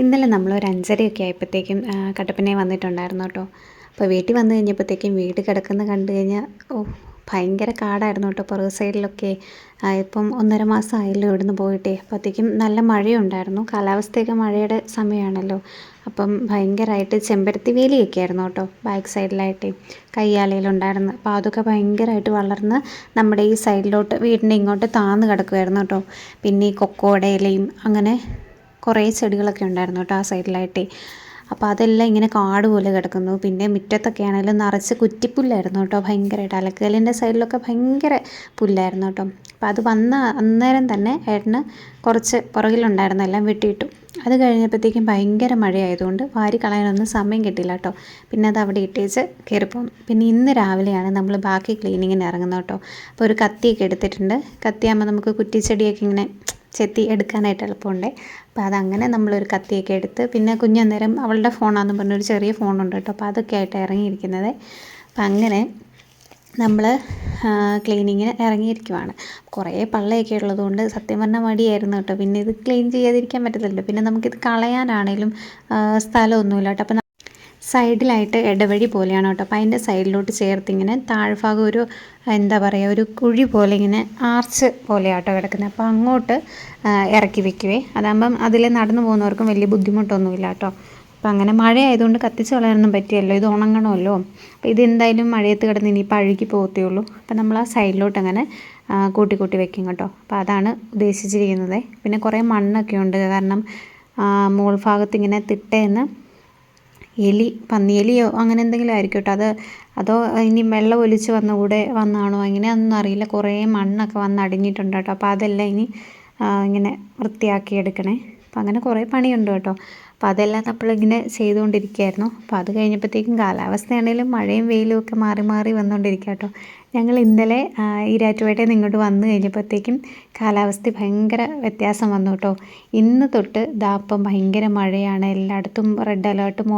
ഇന്നലെ നമ്മളൊരു 5:30 ആയപ്പോഴത്തേക്കും കട്ടപ്പനയിൽ വന്നിട്ടുണ്ടായിരുന്നു കേട്ടോ. അപ്പോൾ വീട്ടിൽ വന്നു കഴിഞ്ഞപ്പോഴത്തേക്കും വീട് കിടക്കുന്നത് കണ്ടു കഴിഞ്ഞാൽ ഭയങ്കര കാടായിരുന്നു കേട്ടോ. പുറകു സൈഡിലൊക്കെ ഇപ്പം 1.5 മാസം ആയല്ലോ ഇവിടുന്ന് പോയിട്ടേ. അപ്പോഴത്തേക്കും നല്ല മഴയുണ്ടായിരുന്നു. കാലാവസ്ഥയൊക്കെ മഴയുടെ സമയമാണല്ലോ. അപ്പം ഭയങ്കരമായിട്ട് ചെമ്പരത്തി വേലിയൊക്കെ ആയിരുന്നു കേട്ടോ ബാക്ക് സൈഡിലായിട്ട് കയ്യാലയിലുണ്ടായിരുന്നു. അപ്പോൾ അതൊക്കെ ഭയങ്കരമായിട്ട് വളർന്ന് നമ്മുടെ ഈ സൈഡിലോട്ട് വീടിൻ്റെ ഇങ്ങോട്ട് താന്ന് കിടക്കുമായിരുന്നു കേട്ടോ. പിന്നെ ഈ കൊക്കോയുടെ ഇലയും അങ്ങനെ കുറേ ചെടികളൊക്കെ ഉണ്ടായിരുന്നു കേട്ടോ ആ സൈഡിലായിട്ടേ. അപ്പോൾ അതെല്ലാം ഇങ്ങനെ കാട് പോലെ കിടക്കുന്നു. പിന്നെ മുറ്റത്തൊക്കെ ആണെങ്കിലും നിറച്ച് കുറ്റിപ്പുല്ലായിരുന്നു കേട്ടോ. ഭയങ്കരമായിട്ട് അലക്കലിൻ്റെ സൈഡിലൊക്കെ ഭയങ്കര പുല്ലായിരുന്നു കേട്ടോ. അപ്പോൾ അത് വന്ന അന്നേരം തന്നെ ഏട്ടന് കുറച്ച് പുറകിലുണ്ടായിരുന്ന എല്ലാം വെട്ടിയിട്ടു. അത് കഴിഞ്ഞപ്പോഴത്തേക്കും ഭയങ്കര മഴയായതുകൊണ്ട് വാരി കളയാനൊന്നും സമയം കിട്ടില്ല കേട്ടോ. പിന്നെ അത് അവിടെ ഇട്ടേച്ച് കയറിപ്പോന്നു. പിന്നെ ഇന്ന് രാവിലെയാണ് നമ്മൾ ബാക്കി ക്ലീനിങ്ങിന് ഇറങ്ങുന്നത് കേട്ടോ. അപ്പോൾ ഒരു കത്തിയൊക്കെ എടുത്തിട്ടുണ്ട്. കത്തിയാകുമ്പോൾ നമുക്ക് കുറ്റിച്ചെടിയൊക്കെ ഇങ്ങനെ ചെത്തി എടുക്കാനായിട്ട് എളുപ്പമുണ്ട്. അപ്പോൾ അതങ്ങനെ നമ്മളൊരു കത്തിയൊക്കെ എടുത്ത്, പിന്നെ കുഞ്ഞന്നേരം അവളുടെ ഫോണാണെന്ന് പറഞ്ഞൊരു ചെറിയ ഫോണുണ്ട് കേട്ടോ. അപ്പോൾ അതൊക്കെ ആയിട്ട് ഇറങ്ങിയിരിക്കുന്നത്. അപ്പം അങ്ങനെ നമ്മൾ ക്ലീനിങ്ങിന് ഇറങ്ങിയിരിക്കുവാണ്. കുറേ പള്ളയൊക്കെ ഉള്ളതുകൊണ്ട് സത്യം പറഞ്ഞാൽ മടിയായിരുന്നു കേട്ടോ. പിന്നെ ഇത് ക്ലീൻ ചെയ്യാതിരിക്കാൻ പറ്റത്തില്ലല്ലോ. പിന്നെ നമുക്കിത് കളയാനാണേലും സ്ഥലമൊന്നുമില്ല കേട്ടോ. അപ്പം സൈഡിലായിട്ട് ഇടവഴി പോലെയാണ് കേട്ടോ. അപ്പോൾ അതിൻ്റെ സൈഡിലോട്ട് ചേർത്തിങ്ങനെ താഴ്ഭാഗം ഒരു എന്താ പറയുക, ഒരു കുഴി പോലെ ഇങ്ങനെ ആർച്ച് പോലെയാട്ടോ കിടക്കുന്നത്. അപ്പോൾ അങ്ങോട്ട് ഇറക്കി വെക്കുവേ. അതാകുമ്പം അതിൽ നടന്നു പോകുന്നവർക്കും വലിയ ബുദ്ധിമുട്ടൊന്നുമില്ല കേട്ടോ. അപ്പം അങ്ങനെ മഴ ആയതുകൊണ്ട് കത്തിച്ച് കളയാനൊന്നും പറ്റിയല്ലോ, ഇത് ഉണങ്ങണമല്ലോ. അപ്പോൾ ഇതെന്തായാലും മഴയത്ത് കിടന്ന് ഇനിയിപ്പോൾ അഴുകി പോകത്തേ ഉള്ളൂ. അപ്പം നമ്മൾ ആ സൈഡിലോട്ട് അങ്ങനെ കൂട്ടി കൂട്ടി വെക്കും കേട്ടോ. അപ്പോൾ അതാണ് ഉദ്ദേശിച്ചിരിക്കുന്നത്. പിന്നെ കുറേ മണ്ണൊക്കെ ഉണ്ട്, കാരണം മോൾ ഭാഗത്ത് ഇങ്ങനെ തിട്ടയെന്ന് എലി, പന്നിയെലിയോ അങ്ങനെ എന്തെങ്കിലും ആയിരിക്കും കേട്ടോ. അതോ ഇനി വെള്ളം ഒലിച്ച് വന്നാണോ എങ്ങനെയാണെന്നൊന്നും അറിയില്ല. കുറേ മണ്ണൊക്കെ വന്ന് അടിഞ്ഞിട്ടുണ്ട് കേട്ടോ. അപ്പോൾ അതെല്ലാം ഇനി ഇങ്ങനെ വൃത്തിയാക്കി എടുക്കണേ. അപ്പം അങ്ങനെ കുറേ പണിയുണ്ട് കേട്ടോ. അപ്പോൾ അതെല്ലാം നമ്മളിങ്ങനെ ചെയ്തുകൊണ്ടിരിക്കുകയായിരുന്നു. അപ്പോൾ അത് കഴിഞ്ഞപ്പോഴത്തേക്കും കാലാവസ്ഥയാണെങ്കിലും മഴയും വെയിലും ഒക്കെ മാറി മാറി വന്നുകൊണ്ടിരിക്കുക കേട്ടോ. ഞങ്ങൾ ഇന്നലെ ഈരാറ്റുപേട്ടയിൽ നിന്ന് ഇങ്ങോട്ട് വന്നു കഴിഞ്ഞപ്പോഴത്തേക്കും കാലാവസ്ഥ ഭയങ്കര വ്യത്യാസം വന്നു കേട്ടോ. ഇന്ന് തൊട്ട് ദാപ്പം ഭയങ്കര മഴയാണ്. എല്ലായിടത്തും റെഡ് അലേർട്ടും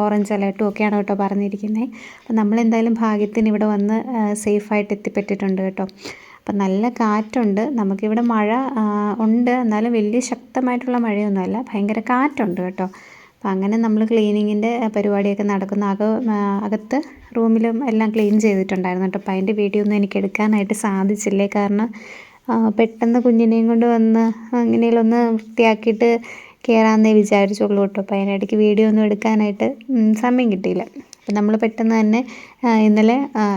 ഓറഞ്ച് അലേർട്ടും ഒക്കെയാണ് കേട്ടോ പറഞ്ഞിരിക്കുന്നത്. അപ്പോൾ നമ്മളെന്തായാലും ഭാഗ്യത്തിന് ഇവിടെ വന്ന് സേഫായിട്ട് എത്തിപ്പെട്ടിട്ടുണ്ട് കേട്ടോ. അപ്പം നല്ല കാറ്റുണ്ട്. നമുക്കിവിടെ മഴ ഉണ്ട്, എന്നാലും വലിയ ശക്തമായിട്ടുള്ള മഴയൊന്നുമല്ല, ഭയങ്കര കാറ്റുണ്ട് കേട്ടോ. അപ്പം അങ്ങനെ നമ്മൾ ക്ലീനിങ്ങിൻ്റെ പരിപാടിയൊക്കെ നടക്കുന്ന അകത്ത് റൂമിലും എല്ലാം ക്ലീൻ ചെയ്തിട്ടുണ്ടായിരുന്നു കേട്ടോ. അപ്പം അതിൻ്റെ വീഡിയോ ഒന്നും എനിക്ക് എടുക്കാനായിട്ട് സാധിച്ചില്ലേ, കാരണം പെട്ടെന്ന് കുഞ്ഞിനെയും കൊണ്ട് വന്ന് അങ്ങനെയെല്ലാം ഒന്ന് വൃത്തിയാക്കിയിട്ട് കയറാമെന്നേ വിചാരിച്ചുള്ളൂ കേട്ടോ. അപ്പോൾ അതിനിടയ്ക്ക് വീഡിയോ ഒന്നും എടുക്കാനായിട്ട് സമയം കിട്ടിയില്ല. അപ്പം നമ്മൾ പെട്ടെന്ന് തന്നെ ഇന്നലെ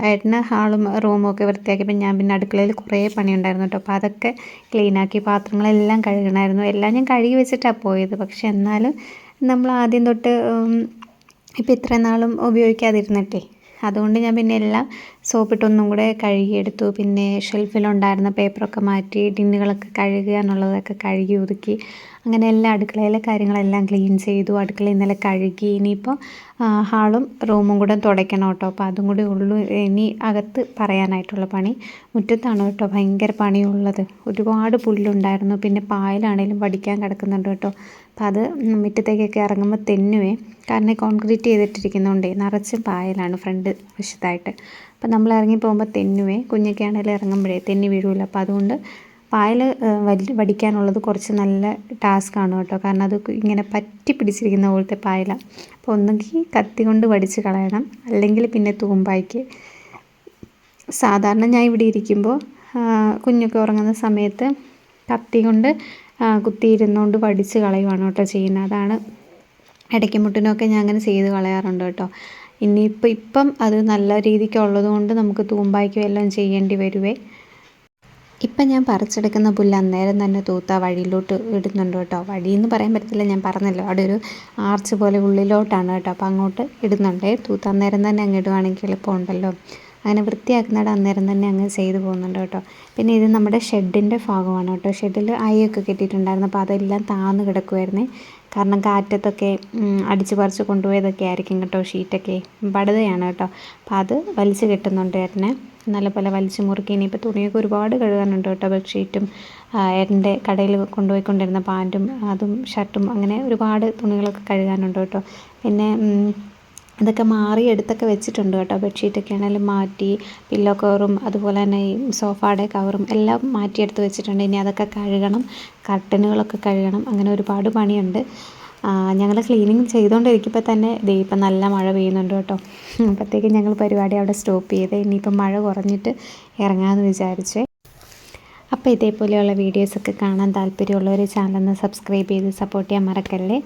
ഏട്ടന് ഹാളും റൂമും ഒക്കെ വൃത്തിയാക്കിയപ്പോൾ ഞാൻ പിന്നെ അടുക്കളയിൽ കുറേ പണിയുണ്ടായിരുന്നു കേട്ടോ. അപ്പോൾ അതൊക്കെ ക്ലീനാക്കി, പാത്രങ്ങളെല്ലാം കഴുകണമായിരുന്നു. എല്ലാം ഞാൻ കഴുകി വെച്ചിട്ടാണ് പോയത്. പക്ഷെ എന്നാലും നമ്മൾ ആദ്യം തൊട്ട് ഇപ്പോൾ ഇത്രയും നാളും ഉപയോഗിക്കാതിരുന്നിട്ടേ, അതുകൊണ്ട് ഞാൻ പിന്നെ എല്ലാം സോപ്പിട്ടൊന്നും കൂടെ കഴുകിയെടുത്തു. പിന്നെ ഷെൽഫിലുണ്ടായിരുന്ന പേപ്പറൊക്കെ മാറ്റി, ടിന്നുകളൊക്കെ കഴുകുക എന്നുള്ളതൊക്കെ കഴുകി ഒതുക്കി. അങ്ങനെ എല്ലാ അടുക്കളയിലെ കാര്യങ്ങളെല്ലാം ക്ലീൻ ചെയ്തു. അടുക്കള ഇന്നലെ കഴുകി. ഇനിയിപ്പോൾ ഹാളും റൂമും കൂടെ തുടയ്ക്കണം കേട്ടോ. അപ്പോൾ അതും കൂടി ഉള്ളൂ ഇനി അകത്ത് പറയാനായിട്ടുള്ള പണി. മുറ്റത്താണ് കേട്ടോ ഭയങ്കര പണിയുള്ളത്. ഒരുപാട് പുല്ലുണ്ടായിരുന്നു. പിന്നെ പായലാണേലും വടിക്കാൻ കിടക്കുന്നുണ്ട് കേട്ടോ. അപ്പോൾ അത് മുറ്റത്തേക്കൊക്കെ ഇറങ്ങുമ്പോൾ തെന്നുവേ, കാരണം കോൺക്രീറ്റ് ചെയ്തിട്ടിരിക്കുന്നതുകൊണ്ടേ നിറച്ചും പായലാണ് ഫ്രണ്ട് വശത്തായിട്ട്. അപ്പോൾ നമ്മൾ ഇറങ്ങി പോകുമ്പോൾ തെന്നുവേ, കുഞ്ഞൊക്കെ ആണെങ്കിലും ഇറങ്ങുമ്പോഴേ തെന്നി വീഴില്ല. അപ്പോൾ അതുകൊണ്ട് പായൽ വടിക്കാനുള്ളത് കുറച്ച് നല്ല ടാസ്ക്കാണ് കേട്ടോ, കാരണം അത് ഇങ്ങനെ പറ്റി പിടിച്ചിരിക്കുന്ന പോലത്തെ പായലാണ്. അപ്പോൾ ഒന്നുകിൽ കത്തി കൊണ്ട് വടിച്ച് കളയണം, അല്ലെങ്കിൽ പിന്നെ തൂമ്പായ്ക്ക്. സാധാരണ ഞാൻ ഇവിടെ ഇരിക്കുമ്പോൾ കുഞ്ഞൊക്കെ ഉറങ്ങുന്ന സമയത്ത് കത്തി കൊണ്ട് കുത്തിയിരുന്നുകൊണ്ട് വടിച്ച് കളയുവാണ് കേട്ടോ ചെയ്യുന്നത്. അതാണ് ഇടയ്ക്ക് മുട്ടിനൊക്കെ ഞാൻ അങ്ങനെ ചെയ്ത് കളയാറുണ്ട് കേട്ടോ. ഇപ്പം അത് നല്ല രീതിക്ക് ഉള്ളത് കൊണ്ട് നമുക്ക് തൂമ്പായ്ക്കും എല്ലാം ചെയ്യേണ്ടി വരുവേ. ഇപ്പം ഞാൻ പറിച്ചെടുക്കുന്ന പുല്ല് അന്നേരം തന്നെ തൂത്ത വഴിയിലോട്ട് ഇടുന്നുണ്ട് കേട്ടോ. വഴിയെന്ന് പറയാൻ പറ്റത്തില്ല, ഞാൻ പറഞ്ഞല്ലോ അവിടെ ഒരു ആർച്ച് പോലെ ഉള്ളിലോട്ടാണ് കേട്ടോ. അപ്പോൾ അങ്ങോട്ട് ഇടുന്നുണ്ട്. തൂത്ത അന്നേരം തന്നെ അങ്ങ് ഇടുവാണെങ്കിൽ എളുപ്പമുണ്ടല്ലോ. അങ്ങനെ വൃത്തിയാക്കുന്നിടം അന്നേരം തന്നെ അങ്ങ് ചെയ്തു പോകുന്നുണ്ട് കേട്ടോ. പിന്നെ ഇത് നമ്മുടെ ഷെഡിൻ്റെ ഭാഗമാണ് കേട്ടോ. ഷെഡിൽ അയൊക്കെ കെട്ടിയിട്ടുണ്ടായിരുന്നു. അപ്പോൾ അതെല്ലാം താന്ന് കിടക്കുമായിരുന്നേ, കാരണം കാറ്റത്തൊക്കെ അടിച്ച് പറിച്ച് കൊണ്ടുപോയതൊക്കെ ആയിരിക്കും കേട്ടോ. ഷീറ്റൊക്കെ പടുതയാണ് കേട്ടോ. അപ്പോൾ അത് വലിച്ച് കെട്ടുന്നുണ്ട് ഏട്ടനെ, നല്ലപോലെ വലിച്ച് മുറുക്കി. ഇനിയിപ്പോൾ തുണിയൊക്കെ ഒരുപാട് കഴുകാനുണ്ട് കേട്ടോ. ബെഡ്ഷീറ്റും ഏട്ടൻ്റെ കടയിൽ കൊണ്ടുപോയിക്കൊണ്ടിരുന്ന പാൻറ്റും അതും ഷർട്ടും, അങ്ങനെ ഒരുപാട് തുണികളൊക്കെ കഴുകാനുണ്ട് കേട്ടോ. പിന്നെ അതൊക്കെ മാറി എടുത്തൊക്കെ വെച്ചിട്ടുണ്ട് കേട്ടോ. ബെഡ്ഷീറ്റൊക്കെ ആണെങ്കിലും മാറ്റി, പില്ലോ കവറും അതുപോലെ തന്നെ ഈ സോഫായുടെ കവറും എല്ലാം മാറ്റിയെടുത്ത് വെച്ചിട്ടുണ്ട്. ഇനി അതൊക്കെ കഴുകണം, കർട്ടനുകളൊക്കെ കഴുകണം, അങ്ങനെ ഒരുപാട് പണിയുണ്ട്. ഞങ്ങൾ ക്ലീനിങ് ചെയ്തുകൊണ്ടിരിക്കുമ്പോൾ തന്നെ ദേ ഇപ്പം നല്ല മഴ പെയ്യുന്നുണ്ട് കേട്ടോ. അപ്പോഴത്തേക്കും ഞങ്ങൾ പരിപാടി അവിടെ സ്റ്റോപ്പ് ചെയ്ത് ഇനിയിപ്പം മഴ കുറഞ്ഞിട്ട് ഇറങ്ങാമെന്ന് വിചാരിച്ചേ. അപ്പോൾ ഇതേപോലെയുള്ള വീഡിയോസൊക്കെ കാണാൻ താല്പര്യമുള്ളവർ ചാനലൊന്ന് സബ്സ്ക്രൈബ് ചെയ്ത് സപ്പോർട്ട് ചെയ്യാൻ മറക്കല്ലേ.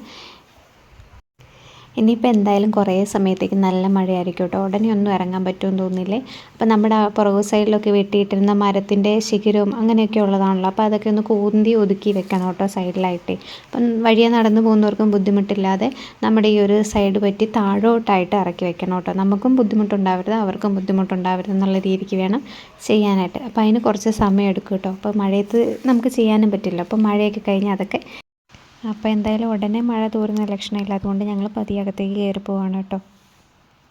ഇനിയിപ്പോൾ എന്തായാലും കുറേ സമയത്തേക്ക് നല്ല മഴയായിരിക്കും കേട്ടോ. ഉടനെ ഒന്നും ഇറങ്ങാൻ പറ്റുമെന്ന് തോന്നുന്നില്ലേ. അപ്പോൾ നമ്മുടെ പുറകു സൈഡിലൊക്കെ വെട്ടിയിട്ടിരുന്ന മരത്തിൻ്റെ ശിഖരവും അങ്ങനെയൊക്കെ ഉള്ളതാണല്ലോ. അപ്പോൾ അതൊക്കെ ഒന്ന് കൂന്തി ഒതുക്കി വെക്കണം കേട്ടോ സൈഡിലായിട്ട്. അപ്പം വഴിയെ നടന്നു പോകുന്നവർക്കും ബുദ്ധിമുട്ടില്ലാതെ നമ്മുടെ ഈ ഒരു സൈഡ് പറ്റി താഴോട്ടായിട്ട് ഇറക്കി വെക്കണം കേട്ടോ. നമുക്കും ബുദ്ധിമുട്ടുണ്ടാവരുത്, അവർക്കും ബുദ്ധിമുട്ടുണ്ടാവരുത് എന്നുള്ള രീതിക്ക് വേണം ചെയ്യാനായിട്ട്. അപ്പോൾ അതിന് കുറച്ച് സമയം എടുക്കും കേട്ടോ. അപ്പോൾ മഴയത്ത് നമുക്ക് ചെയ്യാനും പറ്റില്ല. അപ്പോൾ മഴയൊക്കെ കഴിഞ്ഞ് അതൊക്കെ അപ്പോൾ എന്തായാലും ഉടനെ മഴ തോരുന്ന ലക്ഷണമില്ല. അതുകൊണ്ട് ഞങ്ങൾ പതിയെ അകത്തേക്ക് കയറി പോവാണ് കേട്ടോ.